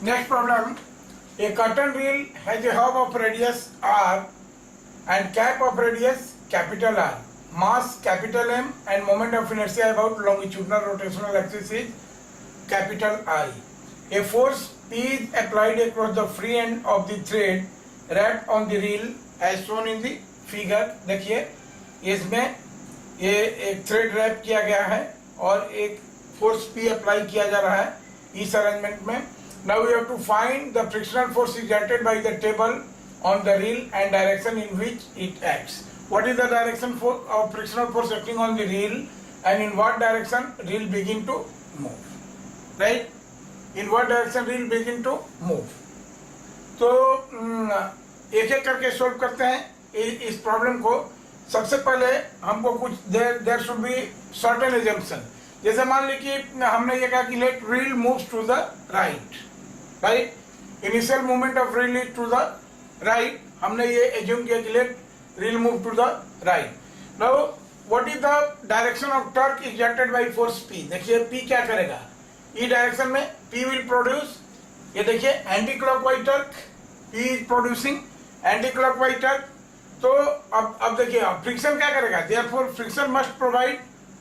Next problem. A curtain reel has a hub of radius r and cap of radius capital R. Mass capital M and moment of inertia about longitudinal rotational axis is capital I. A force P is applied across the free end of the thread wrapped on the reel as shown in the figure. देखिए इसमें ये एक thread rap किया गया है और एक force P apply किया जा रहा है इस अरेंजमेंट में. Now we have to find the frictional force exerted by the table on the reel and direction in which it acts. What is the direction of frictional force acting on the reel and in what direction reel begin to move? Right? In what direction reel begin to move? तो एक एक करके solve करते हैं इस problem को. सबसे पहले हमको कुछ there should be certain assumption. जैसे मान ली कि हमने ये कहा कि let reel moves to the right. Right, initial movement of reel is to the right. हमने ये एज्यूम किया कि let reel move to the right. Now what is the direction of torque exerted by force P. देखिए P क्या करेगा ई direction में. P will produce, ये देखिए anti clockwise torque. P is producing anti clockwise torque. तो अब देखिए अब फ्रिक्शन क्या करेगा. Therefore friction must provide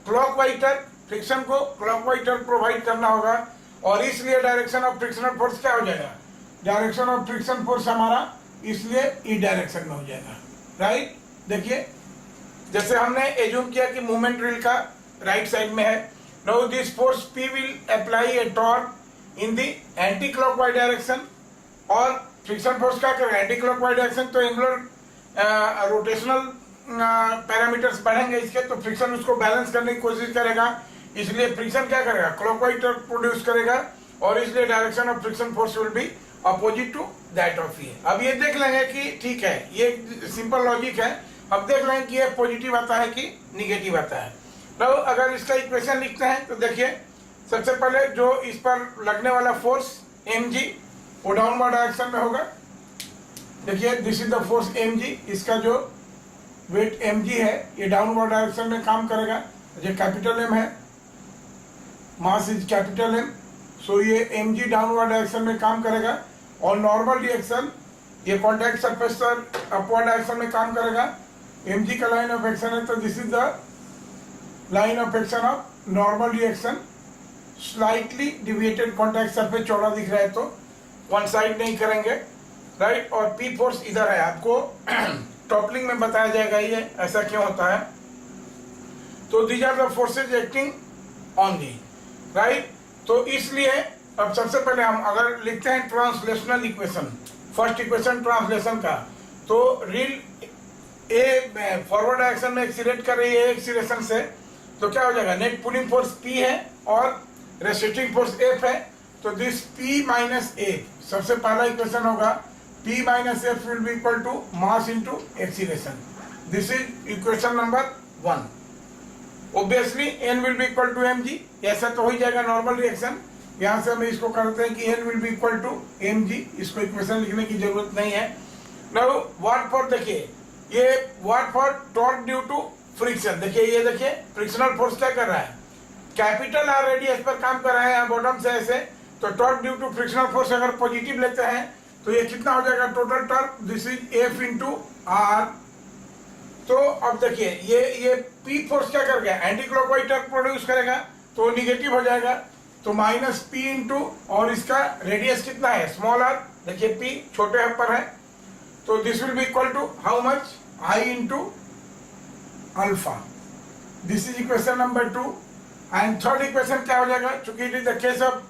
clockwise torque. Friction को क्लॉकवाइज टॉर्क प्रोवाइड करना होगा और इसलिए डायरेक्शन ऑफ फ्रिक्शनल फोर्स क्या हो जाएगा. डायरेक्शन ऑफ फ्रिक्शन फोर्स हमारा इसलिए ई डायरेक्शन में हो जाएगा. राइट, देखिए जैसे हमने एज्यूम किया कि मूवमेंट रील का राइट साइड में है. Now this force P will apply A torque in the anti clockwise direction और फ्रिक्शन फोर्स क्या करेगा एंटी क्लॉकवाइज डायरेक्शन. तो एंगुलर रोटेशनल पैरामीटर्स बढ़ेंगे इसके, तो फ्रिक्शन उसको बैलेंस करने की कोशिश करेगा. इसलिए फ्रिक्शन क्या करेगा क्लॉकवाइज टॉर्क प्रोड्यूस करेगा और इसलिए direction of friction force will be opposite to that of A. अब ये देख लेंगे कि ठीक है, ये सिंपल लॉजिक है. अब देख लेंगे कि ये पॉजिटिव आता है कि निगेटिव आता है. तो अगर इसका इक्वेशन लिखते हैं तो देखिए सबसे पहले जो इस पर लगने वाला फोर्स mg वो डाउनवर्ड डायरेक्शन में होगा. देखिए this is the force mg. इसका जो वेट mg है ये डाउनवर्ड डायरेक्शन में काम करेगा. ये कैपिटल M है, मास इज कैपिटल M. सो ये mg डाउनवर्ड डायरेक्शन में काम करेगा और नॉर्मल रिएक्शन ये कॉन्टैक्ट सरफेस पर अपवर्ड डायरेक्शन में काम करेगा. mg का लाइन ऑफ एक्शन है तो this is the line of action of normal reaction. Slightly deviated contact surface चौड़ा दिख रहा है तो वन साइड नहीं करेंगे. राइट, और P फोर्स इधर है. आपको टॉपलिंग में बताया जाएगा ये ऐसा क्यों होता है. तो these are the forces acting on the. Right, तो इसलिए अब सबसे पहले हम अगर लिखते हैं translational equation, first equation translation का, तो रील ए फॉरवर्ड डायरेक्शन में एक्सीलरेट कर रही है एक्सीलरेशन से, तो क्या हो जाएगा नेट पुलिंग फोर्स P है और रेस्ट्रिक्टिंग फोर्स F है. तो दिस P माइनस F, सबसे पहला इक्वेशन होगा P minus F will be equal to mass into acceleration. This is equation number 1. Obviously N will be equal to mg. ऐसा तो हो ही जाएगा नॉर्मल रिएक्शन. यहाँ से हम इसको करते हैं कि N will be equal to mg. इसको इक्वेशन लिखने की जरूरत नहीं है. नाउ व्हाट फॉर, देखिए ये what for torque due to friction. देखिए ये देखिए फ्रिक्शनल फोर्स क्या कर रहा है कैपिटल R रेडियस पर काम कर रहा है यहाँ बॉटम से ऐसे. तो torque due to frictional force अगर पॉजिटिव लेते हैं तो ये कितना हो जाएगा total torque. This is F into R. तो अब देखिए ये P फोर्स क्या कर गया एंटी क्लॉकवाइज टॉर्क प्रोड्यूस करेगा तो निगेटिव हो जाएगा. तो माइनस P इंटू और इसका रेडियस कितना है स्मॉल r. देखिए P छोटे हब पर है तो this will be equal to how much I into alpha. This is equation number 2. And third equation क्या हो जाएगा, चूंकि it is the case of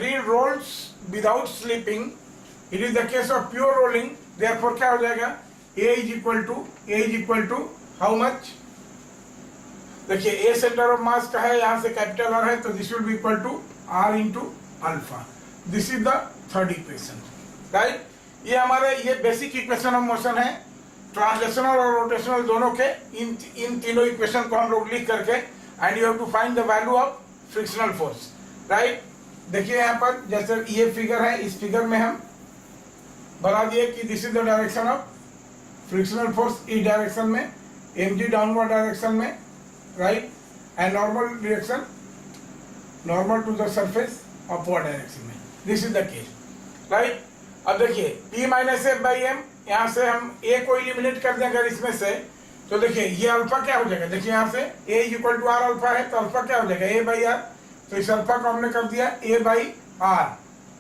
reel rolls without slipping, it is the case of pure rolling. Therefore क्या हो जाएगा A is equal to how much. देखिए A centre of mass का है, यहाँ से कैपिटल R है तो this will be equal to R into alpha. This is the third equation. Right, ये हमारे ये बेसिक इक्वेशन ऑफ मोशन है. ट्रांसलेशनल और रोटेशनल दोनों के इन तीनों इक्वेशन को हम लोग लिख करके and you have to find the value of frictional force. Right, देखिए यहाँ पर जैसे ये फिगर है, इस फिगर में हम बना दिए कि this is the direction of frictional force E direction में, mg डाउनवर्ड डायरेक्शन में. Right, and normal reaction normal to the surface upward direction में. This is the case, right. अब देखिए p minus F by M, यहाँ से हम a को eliminate कर दें अगर इसमें से, तो देखिए ये अल्फा क्या हो जाएगा, देखिए यहाँ से a is equal to R alpha है, तो अल्फा क्या हो जाएगा a बाई आर, तो इस अल्फा को हमने कर दिया a बाई आर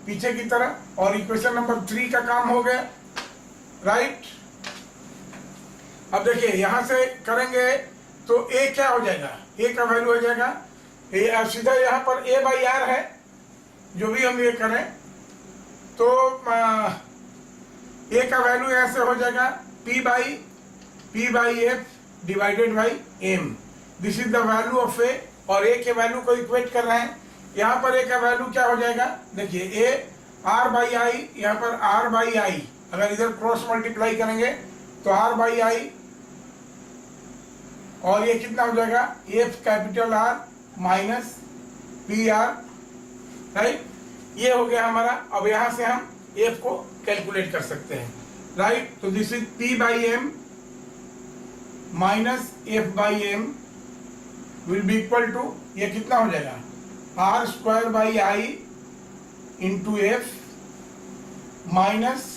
पीछे की तरह, और इक्वेशन नंबर 3 का काम हो गया, राइट। अब देखिए यहां से करेंगे तो a क्या हो जाएगा, a का वैल्यू हो जाएगा अब सीधा यहाँ पर a बाई आर है, जो भी हम ये करें तो a का वैल्यू यहाँ से हो जाएगा p by F divided by m, this is the value of a, और a के वैल्यू को इक्वेट कर रहे हैं। यहाँ पर a का वैल्यू क्या हो जाएगा, देखिए a r बाई आई, यहाँ पर r बाई आई, अगर इधर क्रॉस मल्टीप्लाई करेंगे तो r बाई आई, और ये कितना हो जाएगा f capital R minus P are, right. ये हो गया हमारा। अब यहां से हम f को कैलकुलेट कर सकते हैं, राइट। तो this is p by M minus f by M will be equal to, ये कितना हो जाएगा r square by I into F minus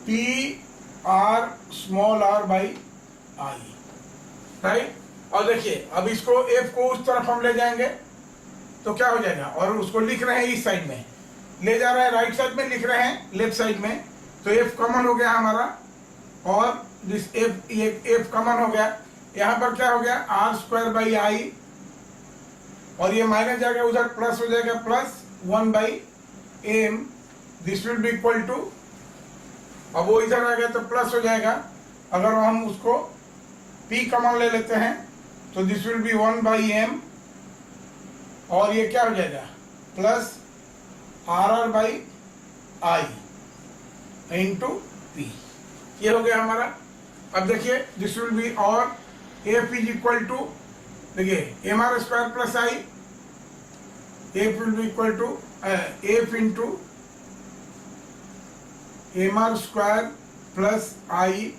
P R small R by I, right. और देखिए अब इसको f को उस तरफ हम ले जाएंगे तो क्या हो जाएगा, और उसको लिख रहे हैं इस साइड में, ले जा रहे हैं राइट साइड में, लिख रहे हैं लेफ्ट साइड में, तो f कॉमन हो गया हमारा, और दिस f, ये f कॉमन हो गया, यहाँ पर क्या हो गया आर स्क्वायर बाई आई, और ये माइनस जाएगा उधर प्लस हो जाएगा plus 1 by M, this will be equal to, अब वो इधर आ गया तो प्लस हो जाएगा, अगर हम उसको p कॉमन ले लेते हैं तो this will be 1 by M, और ये क्या हो जाएगा plus R R by I into P, ये हो गया हमारा। अब देखिए दिस विल बी, और एफ इज इक्वल टू, देखिए M R square plus I, F will be equal to F into M R square plus I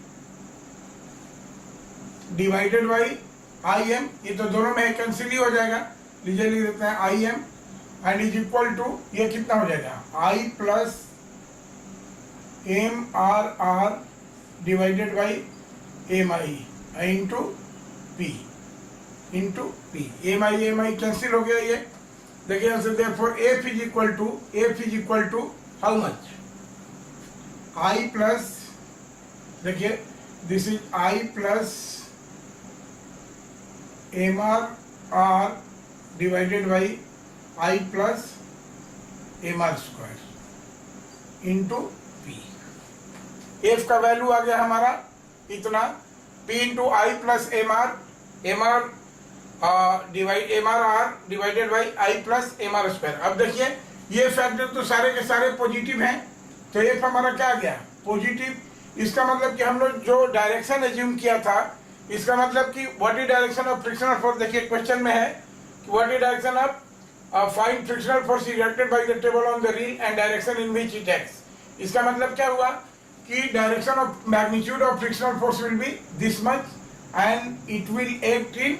divided by I M, ये तो दोनों में कैंसिल ही हो जाएगा, लीजिए लिख देते हैं I M, and is equal to, ये कितना हो जाएगा I plus M R R divided by M I into P, M I cancel हो गया ये, देखिए यहाँ से therefore F is equal to how much, I plus, देखिए this is I plus M R divided by I plus M R square into P, F का value आ गया हमारा इतना, P into I plus M R divided by I plus M R square. अब देखिए ये factor तो सारे के सारे पॉजिटिव हैं, तो एफ हमारा क्या आ गया पॉजिटिव, इसका मतलब कि हम लोग जो डायरेक्शन एज्यूम किया था, इसका मतलब कि what is direction of frictional force, देखिए क्वेश्चन में है कि what is direction of find frictional force ejected by the table on the reel and direction in which it acts. इसका मतलब क्या हुआ कि direction of magnitude of frictional force will B this much and it will act in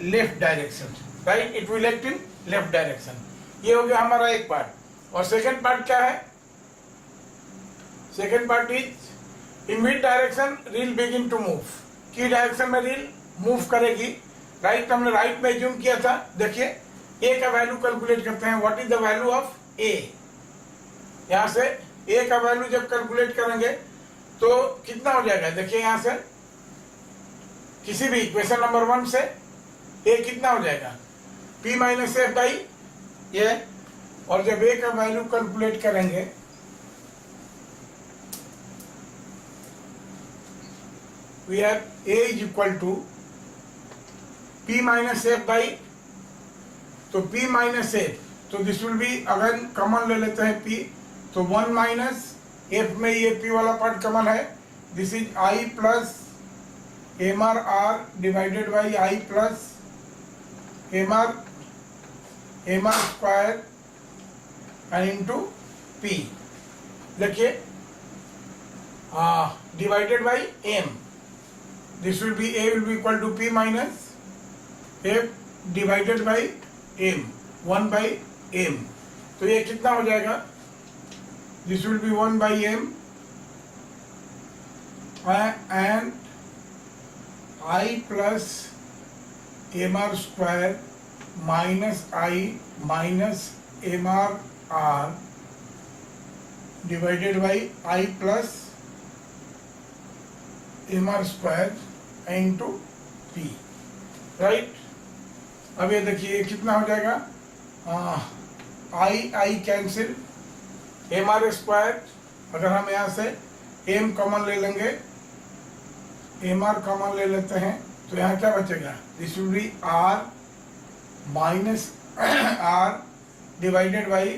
left direction, right, it will act in left direction. ये हो गया हमारा एक पार्ट। और सेकेंड पार्ट क्या है, second part is in which direction reel begin to move, की direction में रील मूव करेगी, राइट। हमने राइट में एज्यूम किया था, देखिए ए का वैल्यू कैलकुलेट करते हैं, what is the value of A, यहां से ए का वैल्यू जब कैलकुलेट करेंगे तो कितना हो जाएगा, देखिए यहां से किसी भी इक्वेशन नंबर 1 से ए कितना हो जाएगा p माइनस एफ बाई ये, और जब ए का वैल्यू कैलकुलेट करेंगे we have a is equal to p minus f by, तो p minus f, तो दिस विल बी, अगर कॉमन ले लेते हैं p, तो 1 माइनस f में ये p वाला पार्ट कॉमन है, this is i plus M R R divided by I plus M R square and into p, देखिए divided by m, this will be a will be equal to p minus f divided by m, 1 by m, तो ये कितना हो जाएगा? This will be 1 by m and I plus mr square minus I minus mr r divided by I plus mr square into p, right? अब ये देखिए कितना हो जाएगा? आई कैंसिल, mr स्क्वायर, अगर हम यहाँ से m कॉमन ले लेंगे, mr कॉमन ले लेते हैं, तो यहाँ क्या बचेगा? This will B r minus r divided by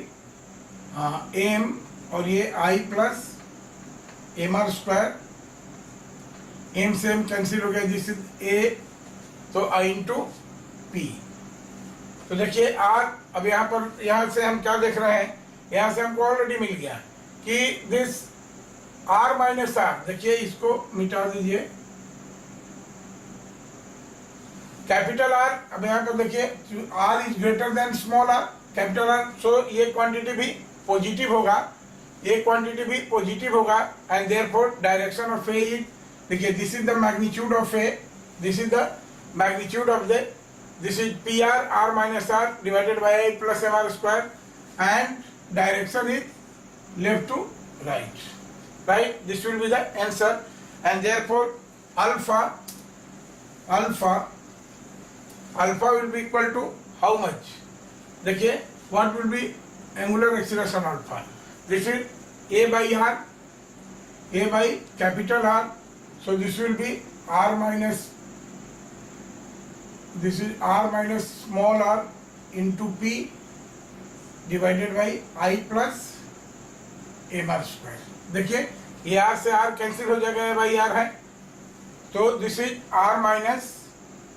m, और ये i plus mr square, m से m कैंसिल हो गया, दिस इज a, तो i इंटू p। तो देखिए r, अब यहाँ पर, यहाँ से हम क्या देख रहे हैं? यहाँ से हमको ऑलरेडी मिल गया कि दिस r माइनस r, देखिए इसको मिटा दीजिए, कैपिटल R, अब यहाँ पर देखिए r is greater than small r, capital R, सो ये क्वांटिटी भी पॉजिटिव होगा, ये क्वांटिटी भी पॉजिटिव होगा, and therefore direction of A is, देखिए this is the magnitude of A, this is the magnitude of the, this is PR r minus r divided by I plus mr square, and direction is left to right, right? This will be the answer, and therefore alpha will be equal to how much? देखिए what will be angular acceleration alpha? This is a by r, a by capital R, so this will be r minus, this is r minus small r into p divided by I plus mr square। देखिए ये r से r cancel हो जाएगा, ये by r है, तो this is r minus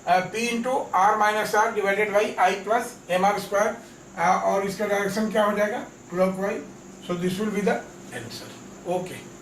p into r minus r divided by I plus mr square, और इसका डायरेक्शन क्या हो जाएगा? Clockwise, so this will be the answer. Okay.